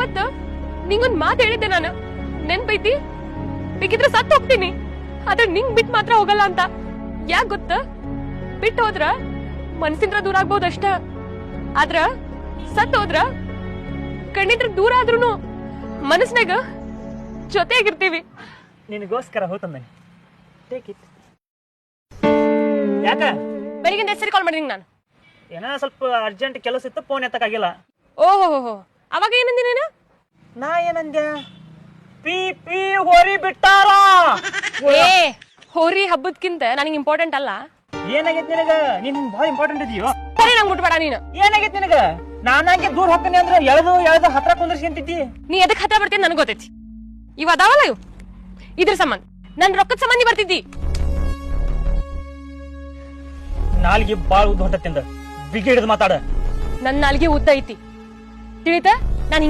ಅವತ್ತ ನಿಂಗೊಂದ್ ಮಾತು ಹೇಳಿದ್ದೆ ನಾನು, ನೆನ್ಪೈತಿ? ಬೇಕಿದ್ರೆ ಸತ್ತು ಹೋಗ್ತೀನಿ, ಆದ್ರೆ ನಿಂಗ್ ಬಿಟ್ ಮಾತ್ರ ಹೋಗಲ್ಲ ಅಂತ. ಯಾಕ್ ಗೊತ್ತ? ಬಿಟ್ಟು ಹೋದ್ರ ಮನ್ಸಿಂದ್ರ ದೂರ ಆಗ್ಬೋದು ಅಷ್ಟ, ಆದ್ರ ಸತ್ ಹೋದ್ರ ಕಣ್ಣಿದ್ರ ದೂರ ಆದ್ರೂನು ಮನಸ್ನಾಗ ಜೊತೆಯಾಗಿರ್ತೀವಿ. ನಿನಗೋಸ್ಕರ ಹೋತಂದ ಟೇಕ್ ಇಟ್. ಯಾಕ ಬೆಳಿಗ್ಗೆ ಎಷ್ಟು ಸರಿ ಕಾಲ್ ಮಾಡಿದೀನಿ ನಾನು? ಏನೋ ಸ್ವಲ್ಪ ಅರ್ಜೆಂಟ್ ಕೆಲಸ ಇತ್ತು, ಫೋನ್ ಎತ್ತಕ್ಕಾಗಿಲ್ಲ. ಓಹೋ, ಅವಾಗ ಏನಂದಿ ನೀನು? ನಾ ಏನಂದ್ಯ? ಪಿ ಪಿ ಹೋರಿ ಬಿಟ್ಟಾರ. ಏ ಹೋರಿ ಹಬ್ಬದಕ್ಕಿಂತ ನನಗೆ ಇಂಪಾರ್ಟೆಂಟ್ ಅಲ್ಲ. ಏನಾಗೈತಿ ನಿನಗ? ನೀನ್ ಬಹಳ ಇಂಪಾರ್ಟೆಂಟ್ ಇದೀಯೋ. ಸರಿ, ನಂಗೆ ಮುಟ್ಬೇಡ ನೀನು. ಏನಾಗೈತಿ ನಿನಗ? ನಾನಾಗೆ ದೂರ ಹೋಗ್ತೀನಿ ಅಂದ್ರೆ ಎಳ್ದು ಹತ್ರ ಕುಂದ್ರಿಸ್ಕೊಂತಿದ್ದಿ. ನೀ ಎದಕ್ ಹತ್ರ ಬರ್ತೀನಿ ನನಗೆ ಗೊತ್ತೈತಿ. ಇವ ಅದಾವಲ್ಲ ಇವ್, ಇದ್ರ ಸಂಬಂಧ ನನ್ ರೊಕ್ಕದ ಸಂಬಂಧಿ ಬರ್ತಿದ್ದಿ. ನಾಲ್ಗೆ ಬಾಳ್ ಉದ್ದ ಹೊಂಟತ್ತಿಂದ ಬಿಗಿ ಹಿಡಿದು ಮಾತಾಡ. ನನ್ನ ನಾಲ್ಗೆ ಉದ್ದ ಐತಿ, ತಿಳಿತ? ನಾನು